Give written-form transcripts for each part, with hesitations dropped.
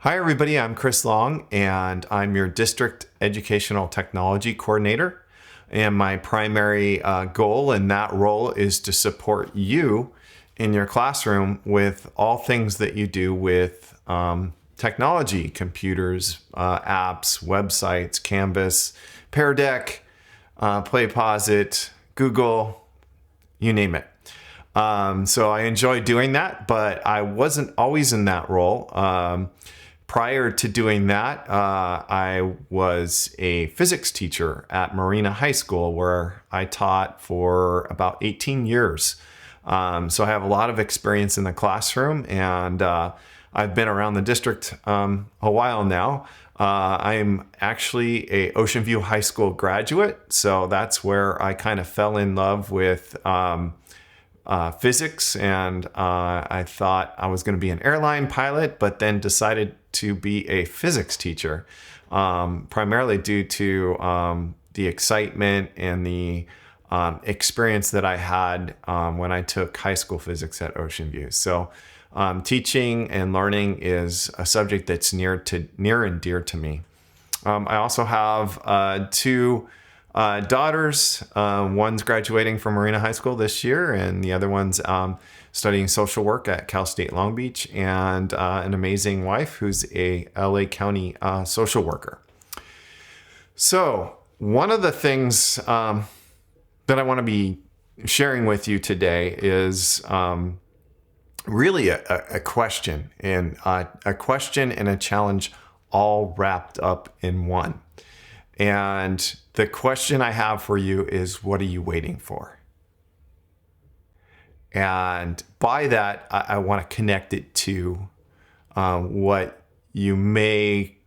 Hi everybody, I'm Chris Long and I'm your District Educational Technology Coordinator. And my primary goal in that role is to support you in your classroom with all things that you do with technology, computers, apps, websites, Canvas, Pear Deck, PlayPosit, Google, you name it. So I enjoy doing that, but I wasn't always in that role. Prior to doing that, I was a physics teacher at Marina High School where I taught for about 18 years. So I have a lot of experience in the classroom and I've been around the district a while now. I'm actually a Ocean View High School graduate, so that's where I kind of fell in love with physics, and I thought I was going to be an airline pilot, but then decided to be a physics teacher, primarily due to the excitement and the experience that I had when I took high school physics at Ocean View. So teaching and learning is a subject that's near and dear to me. I also have two daughters. One's graduating from Marina High School this year, and the other one's studying social work at Cal State Long Beach, and an amazing wife who's a LA County social worker. So one of the things that I want to be sharing with you today is really a question, and a question and a challenge all wrapped up in one. And the question I have for you is, what are you waiting for? And by that, I want to connect it to what you may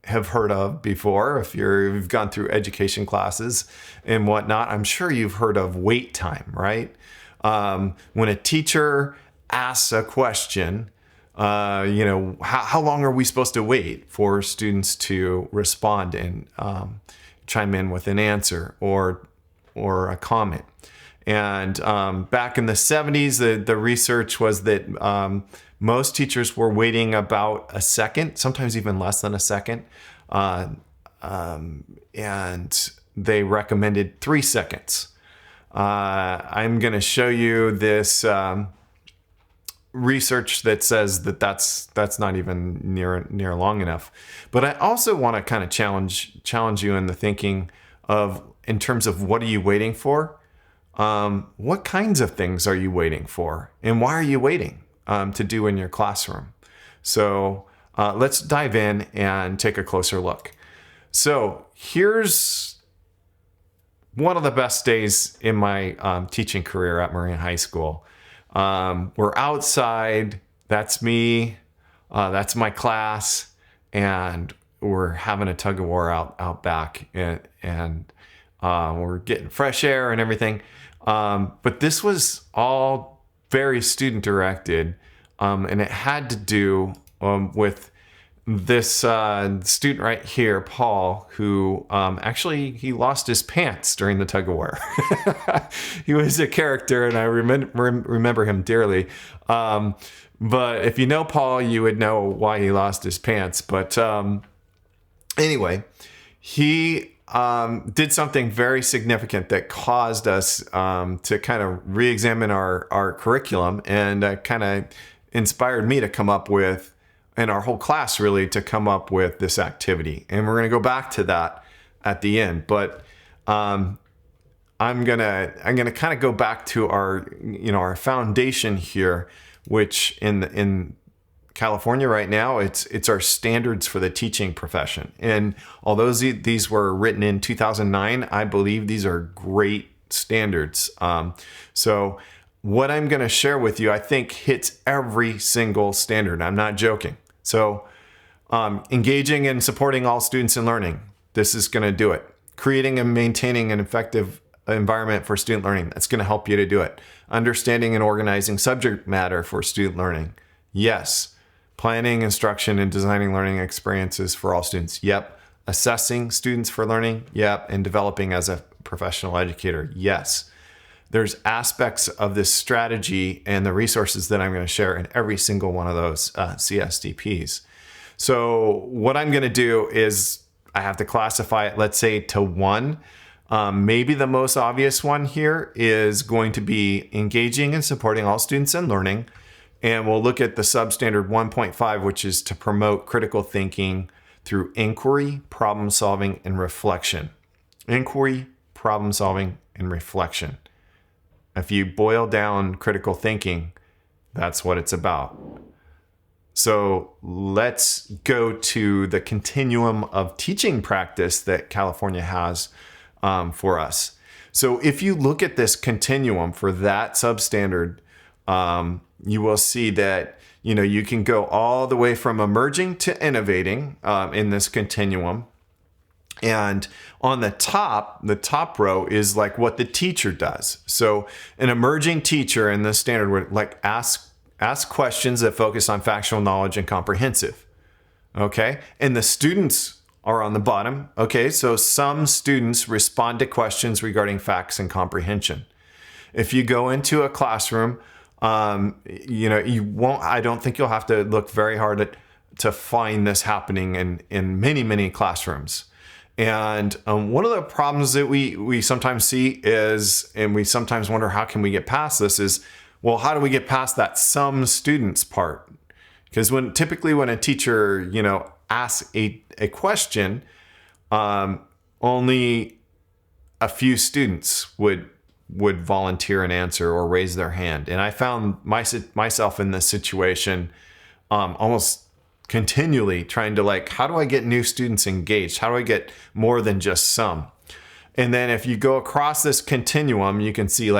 have heard of before. If you've gone through education classes and whatnot, I'm sure you've heard of wait time, right? When a teacher asks a question, how long are we supposed to wait for students to respond and chime in with an answer or a comment? And back in the 70s, the research was that most teachers were waiting about a second, sometimes even less than a second. And they recommended 3 seconds. I'm going to show you this research that says that that's not even near long enough. But I also want to kind of challenge you in the thinking of, in terms of, what are you waiting for? What kinds of things are you waiting for? And why are you waiting to do in your classroom? So let's dive in and take a closer look. So here's one of the best days in my teaching career at Marina High School. We're outside, that's me, that's my class, and we're having a tug of war out back, and we're getting fresh air and everything. But this was all very student directed, and it had to do with this student right here, Paul, who actually he lost his pants during the tug of war. He was a character, and I remember him dearly. But if you know Paul, you would know why he lost his pants. But anyway, he did something very significant that caused us to kind of re-examine our curriculum, and kind of inspired me to come up with, and our whole class really, to come up with this activity. And we're going to go back to that at the end. But I'm gonna kind of go back to our foundation here, which in California right now, it's our standards for the teaching profession. And although these were written in 2009, I believe these are great standards. So what I'm going to share with you, I think, hits every single standard. I'm not joking. So engaging and supporting all students in learning, this is going to do it. Creating and maintaining an effective environment for student learning, that's going to help you to do it. Understanding and organizing subject matter for student learning, yes. Planning, instruction, and designing learning experiences for all students, yep. Assessing students for learning, yep. And developing as a professional educator, yes. there's aspects of this strategy and the resources that I'm going to share in every single one of those CSTPs. So what I'm going to do is I have to classify it, let's say, to 1. Maybe the most obvious one here is going to be engaging and supporting all students in learning. And we'll look at the substandard 1.5, which is to promote critical thinking through inquiry, problem solving, and reflection. Inquiry, problem solving, and reflection. If you boil down critical thinking, that's what it's about. So let's go to the continuum of teaching practice that California has for us. So if you look at this continuum for that substandard, you will see that you can go all the way from emerging to innovating in this continuum. And on the top row is like what the teacher does. So an emerging teacher in this standard would like ask questions that focus on factual knowledge and comprehensive. Okay. And the students are on the bottom. Okay. So some students respond to questions regarding facts and comprehension. If you go into a classroom, you won't, I don't think you'll have to look very hard to find this happening in many, many classrooms. And one of the problems that we sometimes see is, and we sometimes wonder, how can we get past this is, well, how do we get past that some students part? Because typically when a teacher, asks a question, only a few students would volunteer an answer or raise their hand. And I found myself in this situation almost continually trying to how do I get new students engaged? How do I get more than just some? And then if you go across this continuum, you can see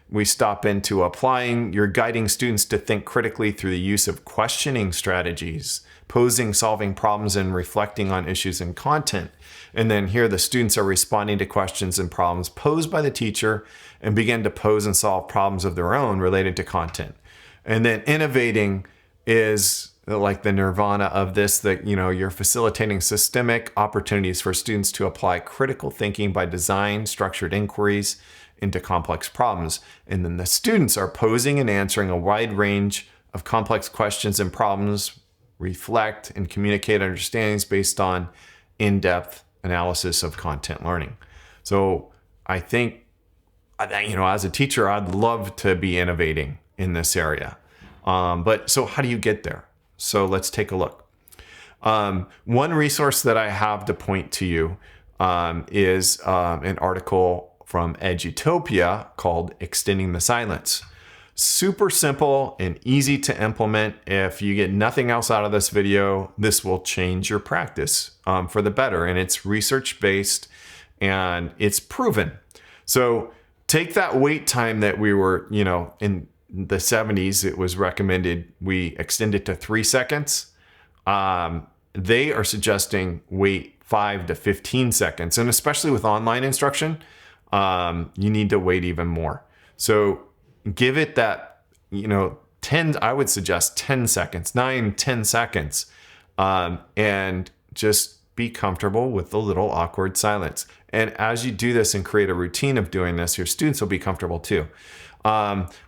we stop into applying. You're guiding students to think critically through the use of questioning strategies, posing, solving problems, and reflecting on issues and content. And then here the students are responding to questions and problems posed by the teacher and begin to pose and solve problems of their own related to content. And then innovating is like the nirvana of this, that you're facilitating systemic opportunities for students to apply critical thinking by design, structured inquiries into complex problems. And then the students are posing and answering a wide range of complex questions and problems, reflect and communicate understandings based on in-depth analysis of content learning. So I think, as a teacher, I'd love to be innovating in this area. But so how do you get there? So let's take a look. One resource that I have to point to you is an article from Edutopia called Extending the Silence. Super simple and easy to implement. If you get nothing else out of this video, this will change your practice for the better. And it's research-based and it's proven. So take that wait time that we were, in the 70s, it was recommended we extend it to 3 seconds. They are suggesting wait 5 to 15 seconds. And especially with online instruction, you need to wait even more. So give it that, 10, I would suggest 10 seconds, 9, 10 seconds. And just be comfortable with the little awkward silence. And as you do this and create a routine of doing this, your students will be comfortable too.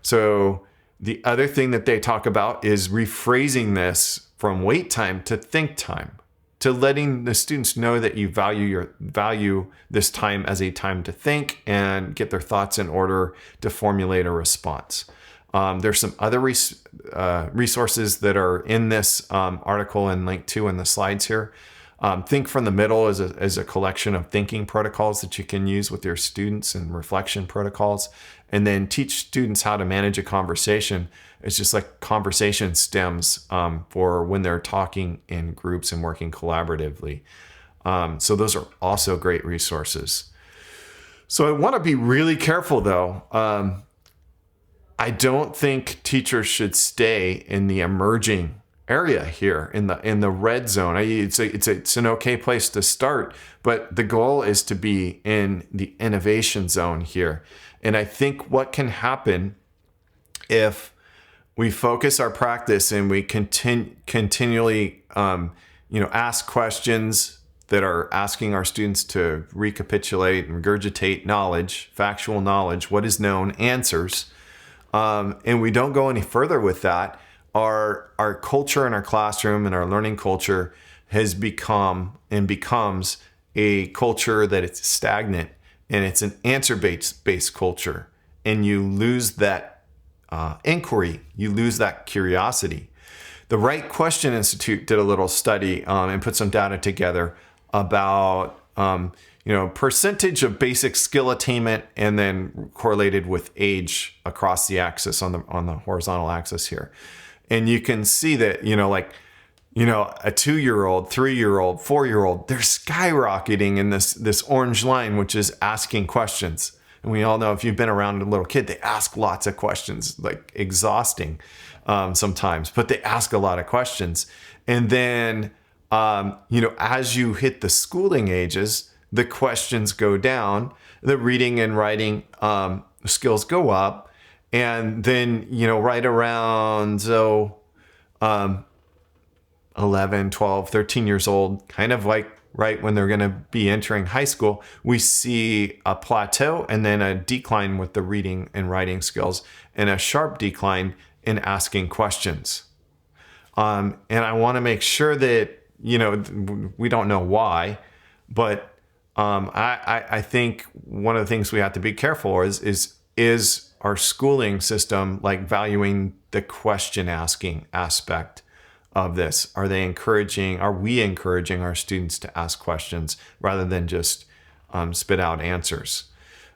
So the other thing that they talk about is rephrasing this from wait time to think time, to letting the students know that you value this time as a time to think and get their thoughts in order to formulate a response. There's some other resources that are in this article and linked to in the slides here. Think from the Middle is a collection of thinking protocols that you can use with your students and reflection protocols. And then teach students how to manage a conversation. It's just like conversation stems for when they're talking in groups and working collaboratively. So those are also great resources. So I want to be really careful though. I don't think teachers should stay in the emerging area here in the red zone. It's an okay place to start, but the goal is to be in the innovation zone here. And I think what can happen if we focus our practice and we continually ask questions, that are asking our students to recapitulate and regurgitate knowledge, factual knowledge, what is known, answers. And we don't go any further with that. Our culture in our classroom and our learning culture has become and becomes a culture that it's stagnant, and it's an answer-based culture. And you lose that inquiry, you lose that curiosity. The Right Question Institute did a little study and put some data together about percentage of basic skill attainment, and then correlated with age across the axis on the horizontal axis here. And you can see that a 2-year-old, 3-year-old, 4-year-old, they're skyrocketing in this orange line, which is asking questions. And we all know, if you've been around a little kid, they ask lots of questions, like exhausting sometimes, but they ask a lot of questions. And then, as you hit the schooling ages, the questions go down, the reading and writing skills go up. And then, right around 11, 12, 13 years old, kind of like right when they're going to be entering high school, we see a plateau and then a decline with the reading and writing skills, and a sharp decline in asking questions. And I want to make sure that, we don't know why, but I think one of the things we have to be careful is our schooling system valuing the question asking aspect of this? Are we encouraging our students to ask questions rather than just spit out answers?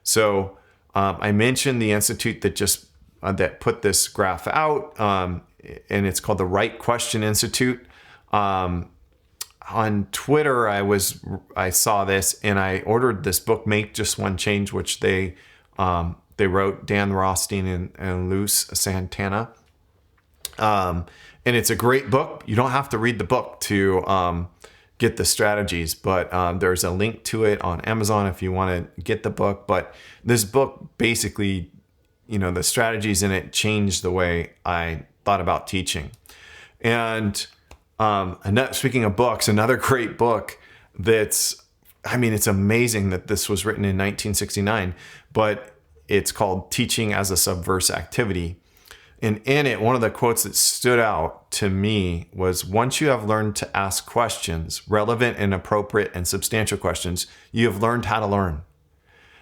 So I mentioned the institute that put this graph out, and it's called the Right Question Institute. On Twitter, I saw this and I ordered this book, Make Just One Change, which they wrote, Dan Rothstein and Luz Santana. And it's a great book. You don't have to read the book to get the strategies, but there's a link to it on Amazon if you want to get the book. But this book basically, the strategies in it changed the way I thought about teaching. And speaking of books, another great book it's amazing that this was written in 1969, but it's called Teaching as a Subverse Activity. And in it, one of the quotes that stood out to me was, once you have learned to ask questions, relevant and appropriate and substantial questions, you have learned how to learn.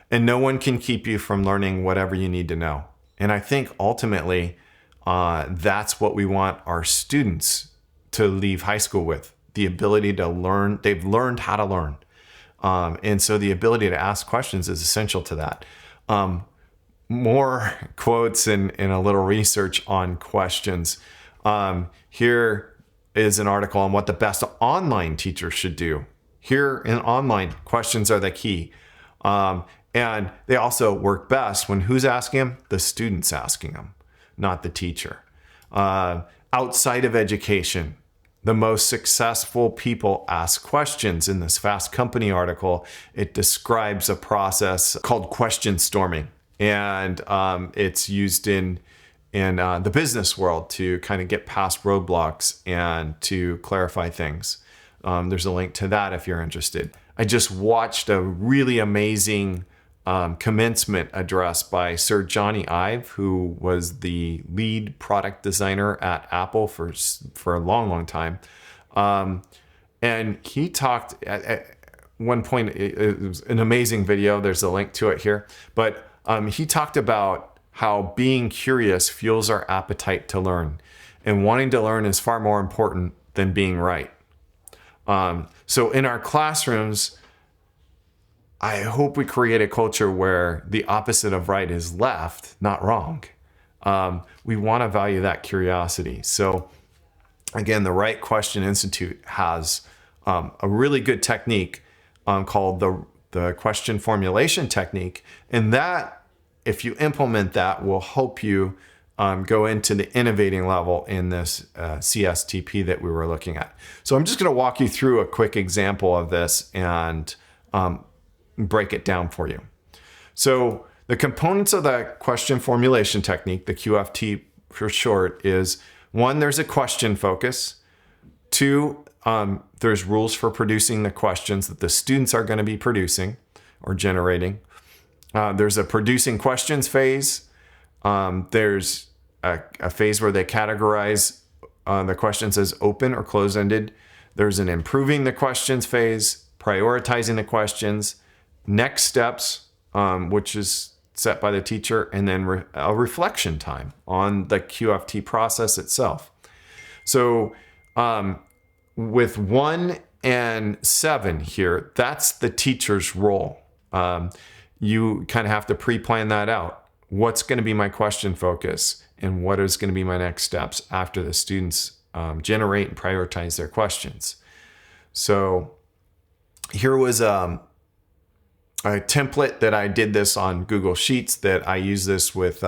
And no one can keep you from learning whatever you need to know. And I think ultimately, that's what we want our students to leave high school with, the ability to learn. They've learned how to learn. And so the ability to ask questions is essential to that. More quotes and a little research on questions. Here is an article on what the best online teachers should do. Here in online, questions are the key. And they also work best when who's asking them? The student's asking them, not the teacher. Outside of education, the most successful people ask questions. In this Fast Company article, it describes a process called question storming. And it's used in the business world to kind of get past roadblocks and to clarify things. There's a link to that if you're interested. I just watched a really amazing commencement address by Sir Johnny Ive, who was the lead product designer at Apple for a long, long time. And he talked at one point, it was an amazing video. There's a link to it here. But he talked about how being curious fuels our appetite to learn. And wanting to learn is far more important than being right. So in our classrooms, I hope we create a culture where the opposite of right is left, not wrong. We want to value that curiosity. So again, the Right Question Institute has a really good technique called the Question Formulation Technique. And that, if you implement that, will help you go into the innovating level in this CSTP that we were looking at. So I'm just going to walk you through a quick example of this and break it down for you. So the components of the Question Formulation Technique, the QFT for short, is 1, there's a question focus. 2, there's rules for producing the questions that the students are going to be producing or generating. There's a producing questions phase. There's a phase where they categorize the questions as open or closed-ended. There's an improving the questions phase, prioritizing the questions, next steps, which is set by the teacher, and then a reflection time on the QFT process itself. So with 1 and 7 here, that's the teacher's role. You kind of have to pre-plan that out. What's going to be my question focus, and what is going to be my next steps after the students generate and prioritize their questions. So here was a template that I did this on Google Sheets that I use this with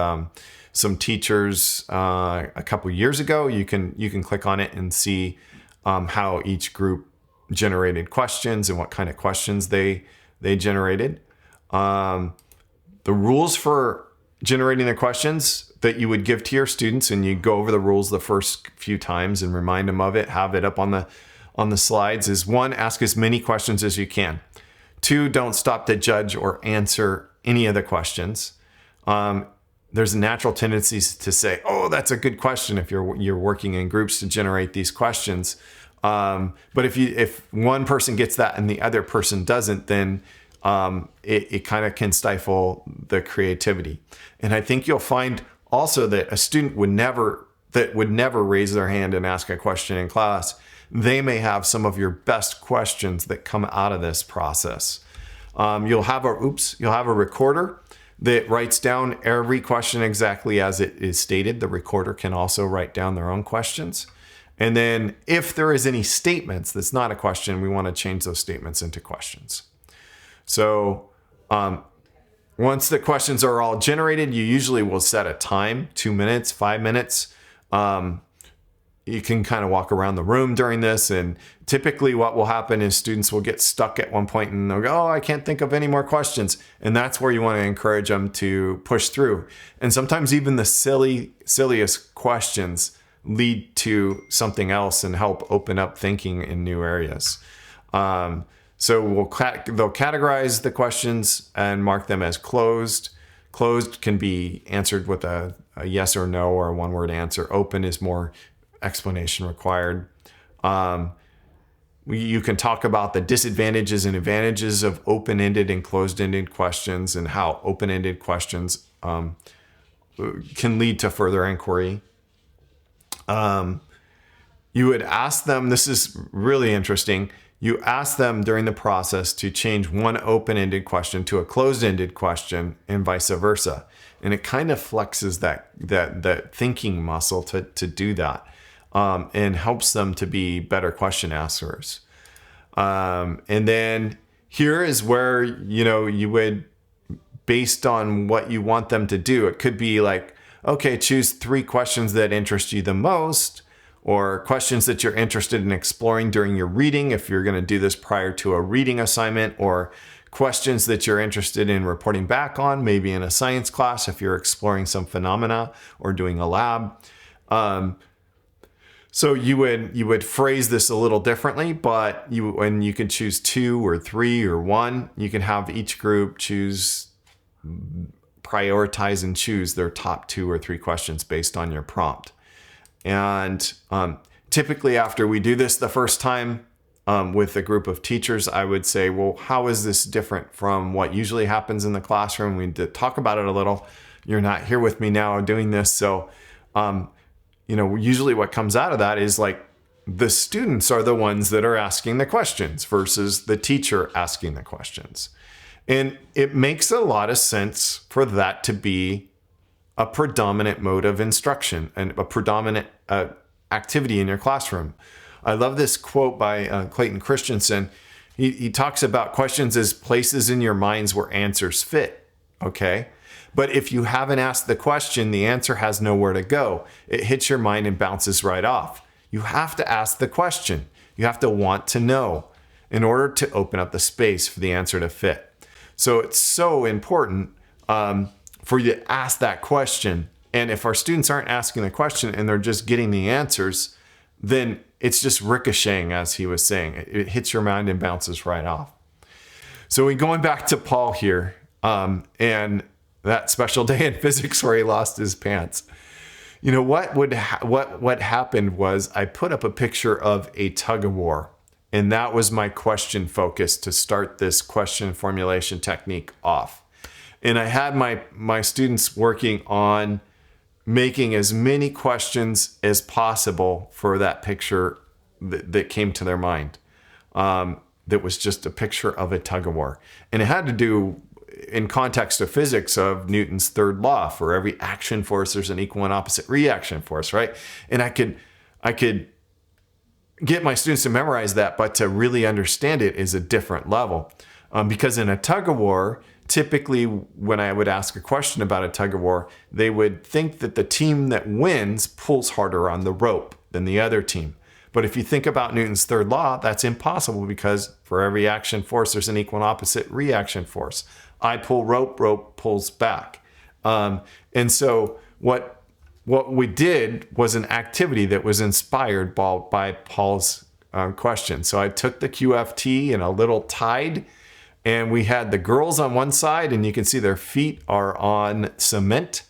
some teachers a couple years ago. You can click on it and see how each group generated questions and what kind of questions they generated. The rules for generating the questions that you would give to your students, and you go over the rules the first few times and remind them of it, have it up on the slides, is 1, ask as many questions as you can. 2, don't stop to judge or answer any of the questions. There's a natural tendency to say, oh, that's a good question if you're working in groups to generate these questions. But if one person gets that and the other person doesn't, then it kind of can stifle the creativity. And I think you'll find also that a student would never raise their hand and ask a question in class, they may have some of your best questions that come out of this process. You'll have a recorder that writes down every question exactly as it is stated. The recorder can also write down their own questions. And then if there is any statements that's not a question, we want to change those statements into questions. So once the questions are all generated, you usually will set a time, 2 minutes, 5 minutes. You can kind of walk around the room during this, and typically what will happen is students will get stuck at one point and they'll go, oh, I can't think of any more questions. And that's where you want to encourage them to push through. And sometimes even the silliest questions lead to something else and help open up thinking in new areas. So they'll categorize the questions and mark them as closed. Closed can be answered with a yes or no or a one-word answer. Open is more explanation required. You can talk about the disadvantages and advantages of open-ended and closed-ended questions, and how open-ended questions can lead to further inquiry. You would ask them, this is really interesting, you ask them during the process to change one open-ended question to a closed-ended question and vice versa. And it kind of flexes that thinking muscle to do that. And helps them to be better question askers. And then here is where, you would, based on what you want them to do, it could be like, okay, choose 3 questions that interest you the most, or questions that you're interested in exploring during your reading, if you're going to do this prior to a reading assignment, or questions that you're interested in reporting back on, maybe in a science class, if you're exploring some phenomena or doing a lab. So you would phrase this a little differently, but you can choose 2 or 3 or 1. You can have each group prioritize and choose their top 2 or 3 questions based on your prompt. And typically after we do this the first time with a group of teachers, I would say, well, how is this different from what usually happens in the classroom? We need to talk about it a little. You're not here with me now doing this, so usually what comes out of that is like the students are the ones that are asking the questions versus the teacher asking the questions. And it makes a lot of sense for that to be a predominant mode of instruction and a predominant activity in your classroom. I love this quote by Clayton Christensen. He talks about questions as places in your minds where answers fit. Okay. But if you haven't asked the question, the answer has nowhere to go. It hits your mind and bounces right off. You have to ask the question. You have to want to know in order to open up the space for the answer to fit. So it's so important for you to ask that question. And if our students aren't asking the question and they're just getting the answers, then it's just ricocheting, as he was saying. It hits your mind and bounces right off. So we're going back to Paul here, and that special day in physics where he lost his pants. You know, what happened was I put up a picture of a tug of war, and that was my question focus to start this question formulation technique off. And I had my students working on making as many questions as possible for that picture that came to their mind. That was just a picture of a tug of war. And it had to do in context of physics of Newton's third law. For every action force, there's an equal and opposite reaction force, right? And I could get my students to memorize that, but to really understand it is a different level. Because in a tug of war, typically when I would ask a question about a tug of war, they would think that the team that wins pulls harder on the rope than the other team. But if you think about Newton's third law, that's impossible, because for every action force, there's an equal and opposite reaction force. I pull rope, rope pulls back. And so what we did was an activity that was inspired by Paul's question. So I took the QFT and a little tide, and we had the girls on one side, and you can see their feet are on cement.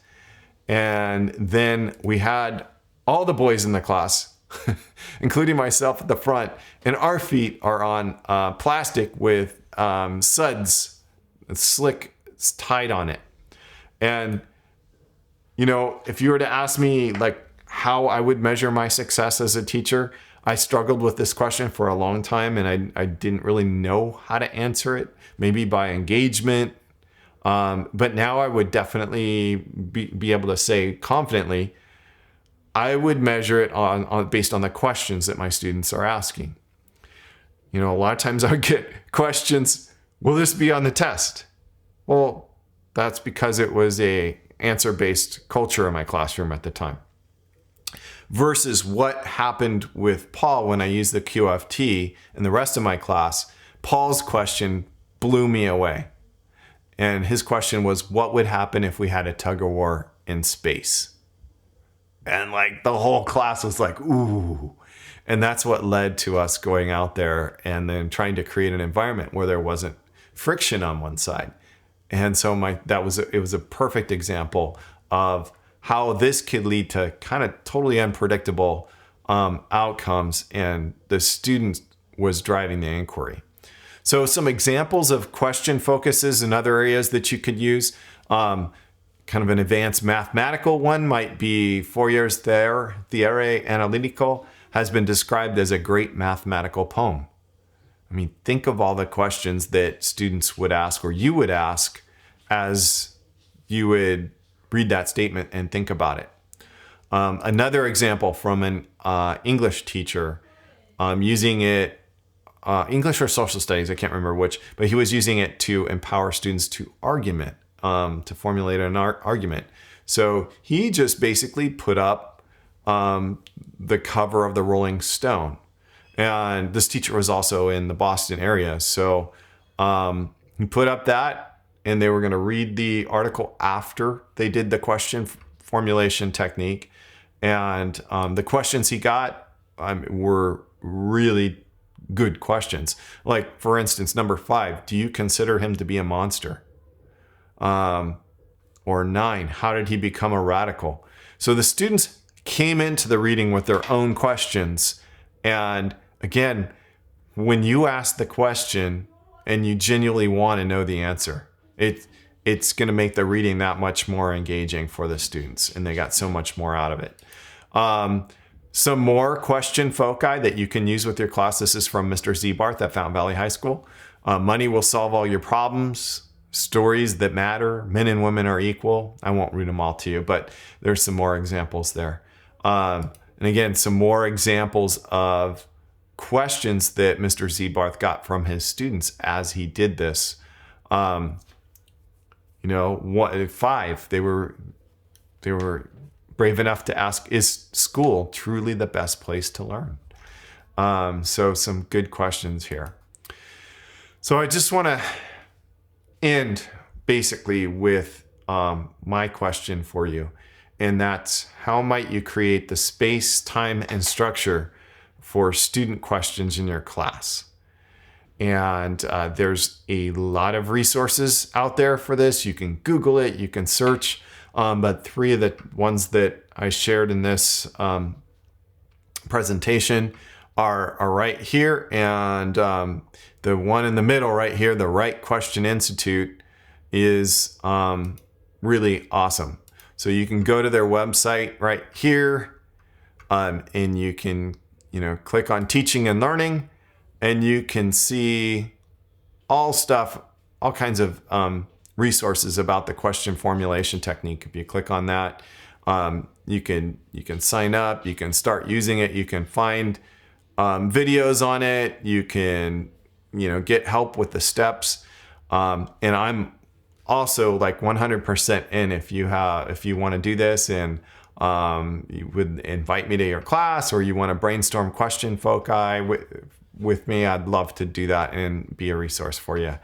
And then we had all the boys in the class, including myself at the front, and our feet are on plastic with suds, slick tied on it. And, you know, if you were to ask me like how I would measure my success as a teacher, I struggled with this question for a long time, and I didn't really know how to answer it, maybe by engagement. But now I would definitely be able to say confidently, I would measure it on based on the questions that my students are asking. You know, a lot of times I would get questions, will this be on the test? Well, that's because it was a answer-based culture in my classroom at the time. Versus what happened with Paul when I used the QFT and the rest of my class. Paul's question blew me away. And his question was, what would happen if we had a tug of war in space? And like the whole class was like, ooh. And that's what led to us going out there and then trying to create an environment where there wasn't friction on one side. And so it was a perfect example of how this could lead to kind of totally unpredictable outcomes, and the student was driving the inquiry. So some examples of question focuses in other areas that you could use. Kind of an advanced mathematical one might be Fourier's Theory Analytical has been described as a great mathematical poem. I mean, think of all the questions that students would ask, or you would ask, as you would read that statement and think about it. Another example from an English teacher using it, English or social studies, I can't remember which, but he was using it to empower students to formulate an argument. So he just basically put up the cover of the Rolling Stone. And this teacher was also in the Boston area. So he put up that, and they were going to read the article after they did the question formulation technique. And the questions he got were really good questions. Like, for instance, number 5, do you consider him to be a monster? Or 9, how did he become a radical? So the students came into the reading with their own questions. And again, when you ask the question and you genuinely want to know the answer, it's going to make the reading that much more engaging for the students, and they got so much more out of it. Some more question foci that you can use with your class. This is from Mr. Zebarth at Fountain Valley High School. Money will solve all your problems. Stories that matter. Men and women are equal. I won't read them all to you, but there's some more examples there. And again, some more examples of questions that Mr. Zebarth got from his students as he did this. 5, they were brave enough to ask, is school truly the best place to learn? So some good questions here. So I just want to end basically with my question for you. And that's, how might you create the space, time, and structure for student questions in your class. And there's a lot of resources out there for this. You can Google it, you can search, but 3 of the ones that I shared in this presentation are right here. And the one in the middle right here, the Right Question Institute, is really awesome. So you can go to their website right here, and you can click on Teaching and Learning, and you can see all kinds of resources about the question formulation technique. If you click on that, you can sign up, you can start using it, you can find videos on it, you can get help with the steps, and I'm also like 100% in if you want to do this, and you would invite me to your class, or you want to brainstorm question foci with me. I'd love to do that and be a resource for you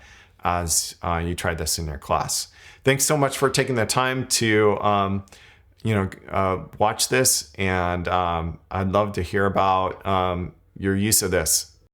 as you try this in your class. Thanks so much for taking the time to watch this, and I'd love to hear about your use of this.